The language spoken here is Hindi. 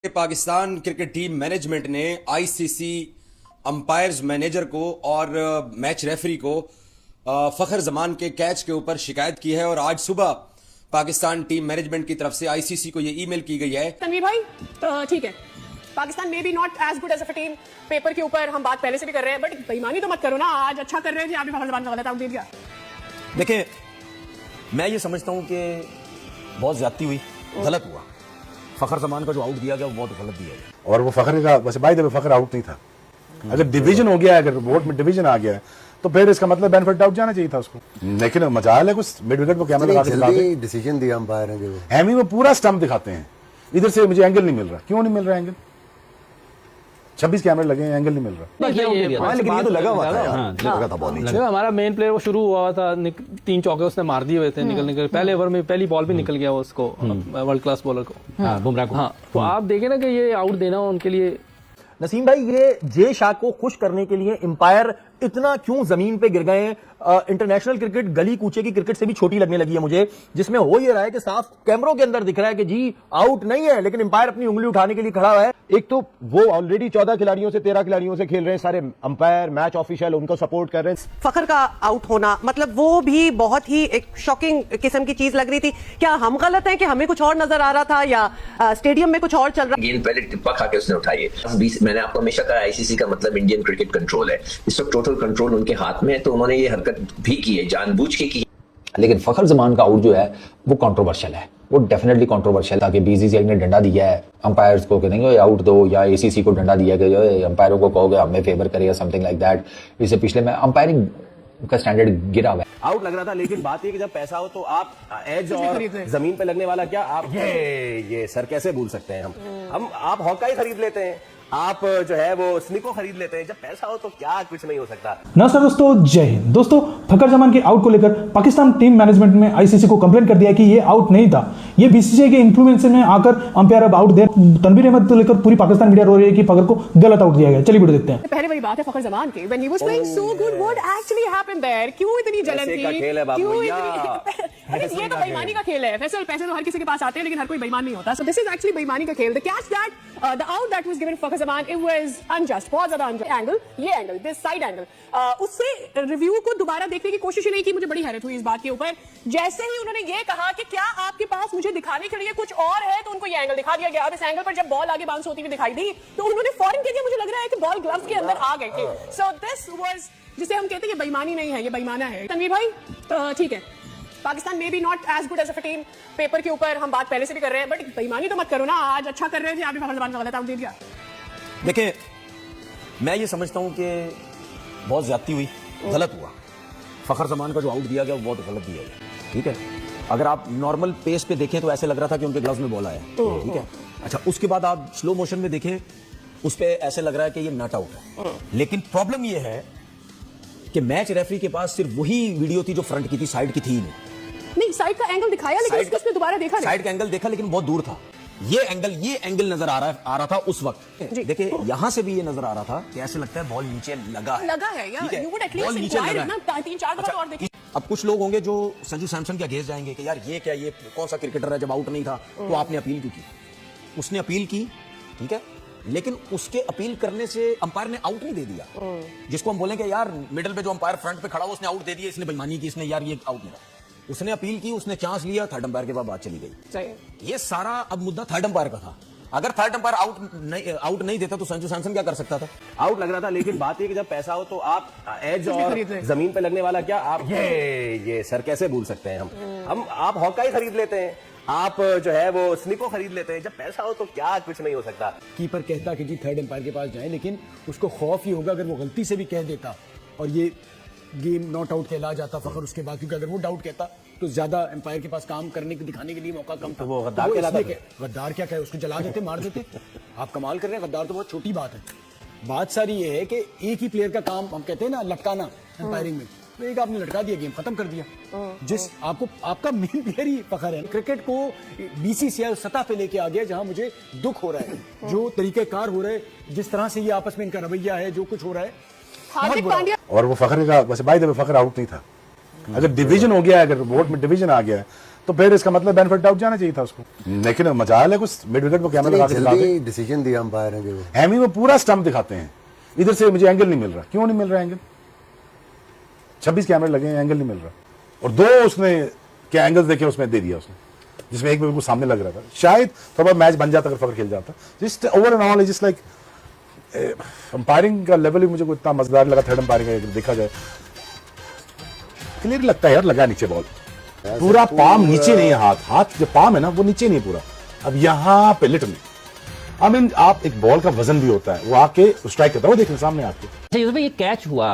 पाकिस्तान क्रिकेट टीम मैनेजमेंट ने आईसीसी अंपायर्स मैनेजर को और मैच रेफरी को फखर जमान के कैच के ऊपर शिकायत की है और आज सुबह पाकिस्तान टीम मैनेजमेंट की तरफ से आईसीसी को यह ईमेल की गई है। तनवीर भाई ठीक है, पाकिस्तान में भी not as good as a team. Paper के ऊपर हम बात पहले से भी कर रहे हैं, बट बेईमानी तो मत करो ना। आज अच्छा कर रहे थे, आपने फखर जमान का गलत आउट दे दिया। देखिए, मैं ये समझता हूं कि बहुत ज्यादती हुई, गलत हुआ। फखर जमान का जो आउट दिया गया वो बहुत गलत दिया गया और वो फखर का वैसे by the way Fakhar out नहीं था। अगर डिवीजन हो गया, अगर वोट में डिवीजन आ गया तो फिर इसका मतलब बेनिफिट आउट जाना चाहिए था उसको। लेकिन मजाल है कुछ मिड विकेट को कैमरा लगा के दिखाते डिसीजन दिया अंपायर ने। हैमी में पूरा स्टंप दिखाते हैं, इधर से मुझे एंगल नहीं मिल रहा। क्यों नहीं मिल रहा एंगल? 26 कैमरे लगे हैं, एंगल नहीं मिल रहा। लेकिन ये तो लगा हुआ था यार, लगा था बॉल नीचे। हमारा मेन प्लेयर वो शुरू हुआ था, 3 चौके उसने मार दिए हुए थे निकल पहले ओवर में पहली बॉल भी निकल गया वो उसको, वर्ल्ड क्लास बॉलर को, बुमराह को। हाँ, तो आप देखें ना कि ये आउट देना उनके लिए। नसीम भाई, ये जे शाह को खुश करने के लिए अंपायर इतना क्यों जमीन पे गिर गए हैं? इंटरनेशनल क्रिकेट गली कूचे की क्रिकेट से भी छोटी लगने लगी है मुझे, जिसमें हो ये रहा है कि साफ कैमरों के अंदर दिख रहा है कि जी आउट नहीं है, लेकिन अंपायर अपनी उंगली उठाने के लिए खड़ा हुआ है। एक तो वो ऑलरेडी 14 खिलाड़ियों से 13 खिलाड़ियों से खेल रहे हैं, सारे अंपायर मैच ऑफिशियल उनको सपोर्ट कर रहे हैं। फखर का आउट होना मतलब वो भी बहुत ही एक शॉकिंग किस्म की चीज लग रही थी। क्या हम गलत हैं कि हमें कुछ और नजर आ रहा था या स्टेडियम में कुछ और चल रहा? गेंद पहले टिप्पा खा के उसने उठाई है। मैंने आपको हमेशा कहा आईसीसी का मतलब इंडियन क्रिकेट कंट्रोल है। इस वक्त टोटल कंट्रोल उनके हाथ में है, तो उन्होंने ये हरकत भी की है, जानबूझ के की। लेकिन फखर जमान का आउट जो है वो कंट्रोवर्शियल है, वो डेफिनेटली कंट्रोवर्शियल था कि बीसीसीआई ने डंडा दिया है अंपायर्स को कि नहीं आउट दो, या एसीसी को डंडा दिया कि जो अंपायरों को कहोगे हमें फेवर करेगा, समथिंग लाइक दैट। इससे पिछले में अंपायरिंग का स्टैंडर्ड गिरा हुआ है। आउट लग रहा था, लेकिन बात ये कि जब पैसा हो तो आप एज और जमीन पे लगने वाला क्या आप ये सर कैसे भूल सकते हैं? हम आप हॉकाई खरीद लेते हैं, आप जो है वो स्निको खरीद लेते हैं। जब पैसा हो तो क्या कुछ नहीं हो सकता। नमस्कार दोस्तों, जय हिंद। दोस्तों, फखर जमान के आउट को लेकर पाकिस्तान टीम मैनेजमेंट ने आईसीसी को कंप्लेंट कर दिया कि ये आउट नहीं था। ये बीसीसीआई के इन्फ्लुएंस में आकर अंपायर अब आउट दे। तनवीर अहमद को लेकर पूरी पाकिस्तान मीडिया रो रही है कि फखर को गलत आउट दिया गया। चलिए वीडियो देखते हैं। पहले वही बात है फखर जमान की, when he was playing so good, what actually happened there? क्यों इतनी जलन थी? क्यों इतनी ये तो बेईमानी का खेल है। वैसे पैसे तो हर किसी के पास आते हैं, लेकिन हर कोई बेईमान नहीं होता। सो दिस इज एक्चुअली बेईमानी का खेल। The catch that the out that was given Fakhar Zaman, it was unjust, बहुत ज्यादा अनजस्ट। एंगल, ये एंगल, दिस साइड एंगल, उससे रिव्यू को दोबारा देखने की कोशिश ही नहीं की। मुझे बड़ी हैरत हुई इस बात के ऊपर। जैसे ही उन्होंने ये कहा कि क्या आपके पास मुझे दिखाने के लिए कुछ और है, तो उनको ये एंगल दिखा दिया गया। अब इस एंगल पर जब बॉल आगे बाउंस होती हुई दिखाई दी तो उन्होंने फौरन कह दिया, मुझे लग रहा है कि बॉल ग्लव्स के अंदर आ गई थी। सो दिस वाज, जिसे हम कहते हैं ये बेईमानी नहीं है, ये बेईमाना है। तनवीर भाई ठीक है, पाकिस्तान में भी not as good as a team. Paper के ऊपर हम बात पहले से भी कर रहे हैं, बट बेईमानी तो मत करो ना। आज अच्छा कर रहे थे, आपने फखर जमान का गलत आउट दे दिया। देखिए, मैं ये समझता हूं कि बहुत ज्यादती हुई, गलत हुआ। फखर जमान का जो आउट दिया गया वो बहुत गलत दिया गया। ठीक है, अगर आप नॉर्मल पेस पे देखें तो ऐसे लग रहा था कि उनके ग्लव्स में बॉल आया। ठीक है, अच्छा, उसके बाद आप स्लो मोशन में देखें, उस पे ऐसे लग रहा है कि ये नॉट आउट है। लेकिन प्रॉब्लम ये है कि मैच रेफरी के पास सिर्फ वही वीडियो थी जो फ्रंट की थी, साइड की थी नहीं। साइड का एंगल दिखाया, लेकिन उसने दोबारा देखा। साइड का एंगल देखा, लेकिन बहुत दूर था। ये एंगल नजर आ रहा था उस वक्त। देखिए, यहां से भी ये नजर आ रहा था कि ऐसे लगता है बॉल नीचे लगा है यार, यू वुड एटलीस्ट इंक्वायर ना 3-4 दफा और देखिए। अब कुछ लोग होंगे जो संजू सैमसन के अगेंस्ट जाएंगे कि यार ये क्या, ये कौन सा क्रिकेटर है, जब आउट नहीं था तो आपने अपील क्यों की? उसने अपील की, ठीक है, लेकिन उसके अपील करने से अंपायर ने आउट नहीं दे दिया। जिसको हम बोलेंगे यार मिडिल पे जो अंपायर फ्रंट पे खड़ा हुआ उसने आउट दे दिया, इसने बेईमानी की, इसने यार ये आउट नहीं था। उसने अपील की, उसने चांस लिया, थर्ड अंपायर के बाद बात चली गई। ये सारा अब मुद्दा थर्ड अंपायर का था। अगर थर्ड अंपायर आउट नहीं देता तो संजू सैमसन क्या कर सकता था? आउट लग रहा था, लेकिन बात ये कि जब पैसा हो तो आप एज और जमीन पे लगने वाला क्या आप ये सर कैसे भूल सकते हैं? हम आप हॉकाई खरीद लेते हैं, आप जो है वो स्निको खरीद लेते हैं। जब पैसा हो तो क्या कुछ नहीं हो सकता। कीपर कहता कि जी थर्ड अंपायर के पास जाए, लेकिन उसको खौफ ही होगा अगर वो गलती से भी कह देता और ये गेम नॉट आउट कहला जाता फखर उसके बाद, क्योंकि अगर वो डाउट कहता तो ज्यादा अंपायर के पास काम करने के दिखाने के लिए मौका कम था। वो गद्दार गद्दार क्या कहे, उसको जला देते, मार देते। आप कमाल कर रहे हैं, गद्दार तो बहुत छोटी बात है। बात सारी ये है कि एक ही प्लेयर का काम, हम कहते हैं ना लटकाना अंपायरिंग में, तो एक आपने लटका दिया, गेम खत्म कर दिया। जिस आपको आपका मेन प्लेयर ही फखर है। क्रिकेट को बीसीसीआई सतह पे लेके आ गया जहां मुझे दुख हो रहा है, जो तरीकेकार हो रहे हैं, जिस तरह से ये आपस में इनका रवैया है, जो कुछ हो रहा है। और वो फखर का वैसे by the way Fakhar out नहीं था। अगर डिवीजन हो गया, अगर वोट में डिवीजन आ गया तो फिर इसका मतलब बेनिफिट डाउट जाना चाहिए था उसको। लेकिन मजाल है कुछ मिड विकेट को कैमरा लगा के दिखा दे। जल्दी डिसीजन दिया अंपायर ने कि वो हैमी में पूरा स्टंप दिखाते हैं, इधर से मुझे एंगल नहीं मिल रहा। क्यों नहीं मिल रहा एंगल? 26 कैमरे लगे हैं, एंगल नहीं मिल रहा। और 2 उसने क्या एंगल्स देखे उसमें दे दिया उसने, जिसमें एक बिल्कुल सामने लग रहा था। शायद थोड़ा मैच बन जाता अगर फखर खेल जाता। Just over and all just like umpiring का लेवल ही मुझे कोई इतना मजेदार लगा। थर्ड अंपायरिंग का देखा जाए क्लियर लगता है यार, लगा नीचे बॉल पूरा, पाम नीचे नहीं है, हाथ जो पाम है ना वो नीचे नहीं पूरा। अब यहाँ पे लिटरली आई मीन आप एक बॉल का वजन भी होता है, वो आके स्ट्राइक करता है, वो देखिए सामने आके। अच्छा ये कैच हुआ